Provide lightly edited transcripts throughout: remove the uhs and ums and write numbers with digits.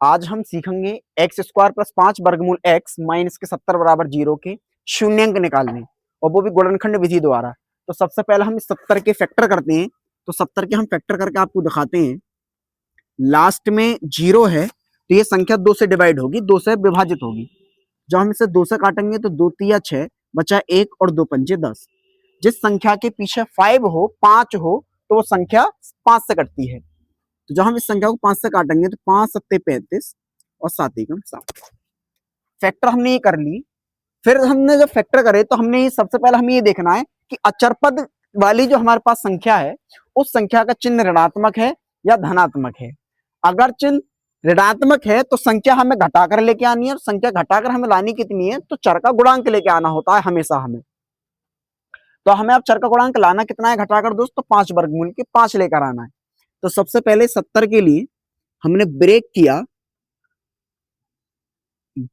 आज हम सीखेंगे एक्स स्क्वायर प्लस 5 वर्गमूल एक्स माइनस के 70 बराबर 0 के शून्यंक निकालने, और वो भी गुणनखंड विधि द्वारा। तो सबसे पहले हम इस 70 के फैक्टर करते हैं। तो 70 के हम फैक्टर करके आपको दिखाते हैं। लास्ट में 0 है तो ये संख्या 2 से डिवाइड होगी, 2 से विभाजित होगी। जब हम इसे 2 से काटेंगे तो 2 तिया 6 बचा 1 और 2 पंजे 10। जिस संख्या के पीछे 5 हो, 5 हो, तो वो संख्या 5 से कटती है। तो जब हम इस संख्या को 5 से काटेंगे तो 5 सत्ते 35 और 7 एकम 7। फैक्टर हमने ये कर ली। फिर हमने जब फैक्टर करे तो हमने सबसे पहले हमें ये देखना है कि अचर पद वाली जो हमारे पास संख्या है उस संख्या का चिन्ह ऋणात्मक है या धनात्मक है। अगर चिन्ह ऋणात्मक है तो संख्या हमें घटाकर लेके आनी है, और संख्या घटाकर हमें लानी कितनी है, तो चर का गुणांक लेके आना होता है हमेशा हमें। तो हमें अब चर का गुणांक लाना कितना है घटाकर दोस्त, तो 5 वर्गमूल के 5 लेकर आना है। तो सबसे पहले 70 के लिए हमने ब्रेक किया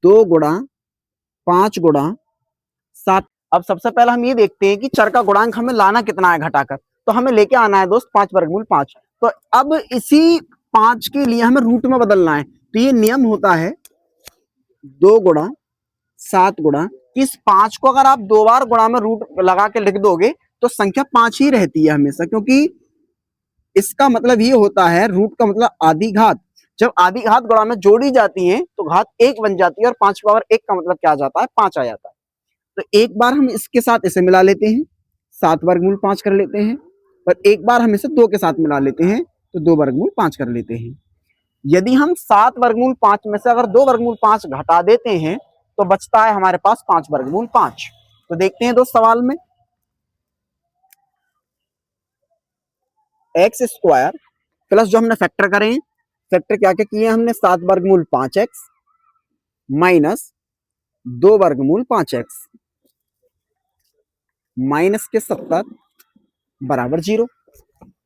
2 गुणा 5 गुणा 7। अब सबसे पहले हम ये देखते हैं कि चर का गुणांक हमें लाना कितना है घटाकर। तो हमें लेके आना है दोस्त 5 वर्गमूल 5। तो अब इसी 5 के लिए हमें रूट में बदलना है। तो ये नियम होता है 2 गुणा 7 गुणा, इस 5 को अगर आप 2 बार गुणा में रूट लगा के लिख दोगे तो संख्या 5 ही रहती है हमेशा, क्योंकि इसका मतलब ये होता है, रूट का मतलब आधी घात। जब आधी घात गुणा में जोड़ी जाती है तो घात 1 बन जाती है, और 5 पावर 1 का मतलब क्या आ जाता है, 5 आ जाता है। तो एक बार हम इसके साथ इसे मिला लेते हैं, 7 वर्गमूल 5 कर लेते हैं, और एक बार हम इसे 2 के साथ मिला लेते हैं तो 2 वर्गमूल 5 कर लेते हैं। यदि हम 7 वर्गमूल 5 में से अगर 2 वर्गमूल 5 घटा देते हैं तो बचता है हमारे पास 5 वर्गमूल 5। तो देखते हैं दोस्त सवाल में, एक्स स्क्वायर प्लस जो हमने फैक्टर करें, फैक्टर क्या क्या किए हमने, 7 वर्गमूल 5x माइनस 2 वर्गमूल 5x माइनस के 70 बराबर 0।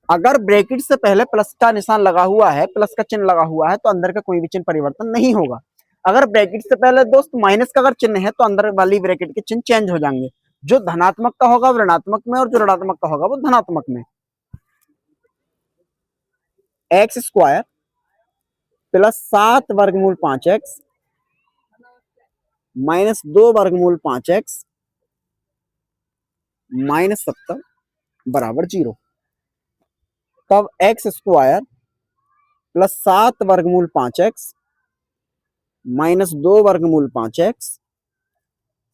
अगर ब्रैकेट से पहले प्लस का निशान लगा हुआ है, प्लस का चिन्ह लगा हुआ है, तो अंदर का कोई भी चिन्ह परिवर्तन नहीं होगा। अगर ब्रैकेट से पहले दोस्त माइनस का अगर चिन्ह है तो अंदर वाली ब्रैकेट के चिन्ह चेंज हो जाएंगे। जो धनात्मक का होगा वो ऋणात्मक में, और जो ऋणात्मक का होगा वो धनात्मक में। एक्स स्क्वायर प्लस 7 वर्गमूल 5x माइनस 2 वर्गमूल 5x माइनस 70 बराबर 0। तब एक्स स्क्वायर प्लस 7 वर्गमूल 5x माइनस 2 वर्गमूल 5x,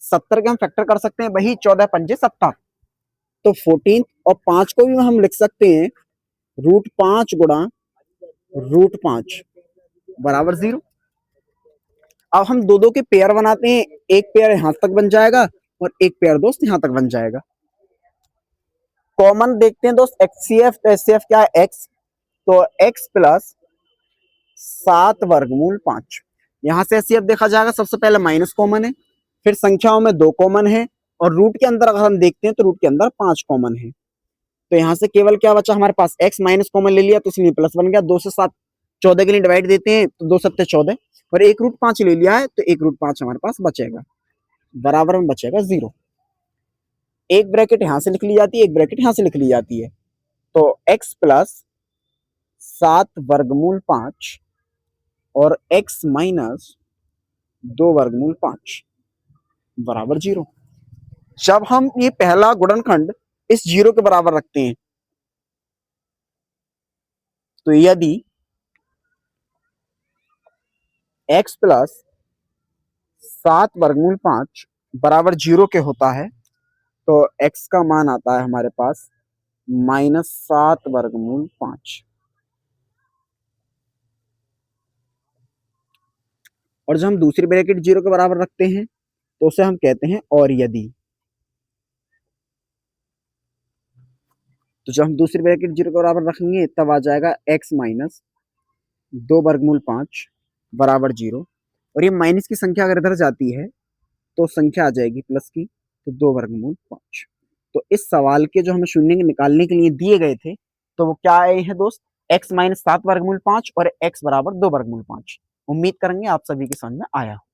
70 के हम फैक्टर कर सकते हैं, वही 14 पंजे 70। तो 14 और 5 को भी हम लिख सकते हैं रूट 5 गुणा रूट 5 बराबर 0। अब हम दो दो के पेयर बनाते हैं, एक पेयर यहां तक बन जाएगा और एक पेयर दोस्त यहां तक बन जाएगा। कॉमन देखते हैं दोस्त एक्ससीएफ, तो एचसीएफ क्या है एक्स, तो एक्स प्लस 7 वर्गमूल 5। यहां से एचसीएफ देखा जाएगा, सबसे पहले माइनस कॉमन है, फिर संख्याओं में 2 कॉमन है, और रूट के अंदर अगर हम देखते हैं तो रूट के अंदर 5 कॉमन है। तो यहाँ से केवल क्या बचा हमारे पास, x माइनस कॉमन ले लिया तो इसलिए प्लस बन गया। 2 से 7 14 के लिए डिवाइड देते हैं तो 2 सत्ते 14, और एक रूट 5 ले लिया है तो एक रूट 5 हमारे पास बचेगा, बराबर में बचेगा 0। एक ब्रैकेट यहां से लिख ली जाती है, एक ब्रैकेट यहां से लिख ली जाती है। तो x प्लस 7 वर्गमूल 5 और x माइनस 2 वर्गमूल 5 बराबर 0। जब हम ये पहला गुणनखंड इस 0 के बराबर रखते हैं तो यदि x प्लस 7 वर्गमूल 5 बराबर 0 के होता है तो x का मान आता है हमारे पास माइनस 7 वर्गमूल 5। और जब हम दूसरी ब्रैकेट 0 के बराबर रखते हैं तो उसे हम कहते हैं और यदि। तो जब हम दूसरी ब्रैकेट 0 के बराबर रखेंगे तब आ जाएगा x माइनस 2 वर्गमूल 5 बराबर 0, और ये माइनस की संख्या अगर इधर जाती है तो संख्या आ जाएगी प्लस की, तो 2 वर्गमूल 5। तो इस सवाल के जो हमें शून्य निकालने के लिए दिए गए थे तो वो क्या आए हैं दोस्त, x माइनस 7 वर्गमूल 5 और x बराबर 2 वर्गमूल 5। उम्मीद करेंगे आप सभी के समझ में आया हो।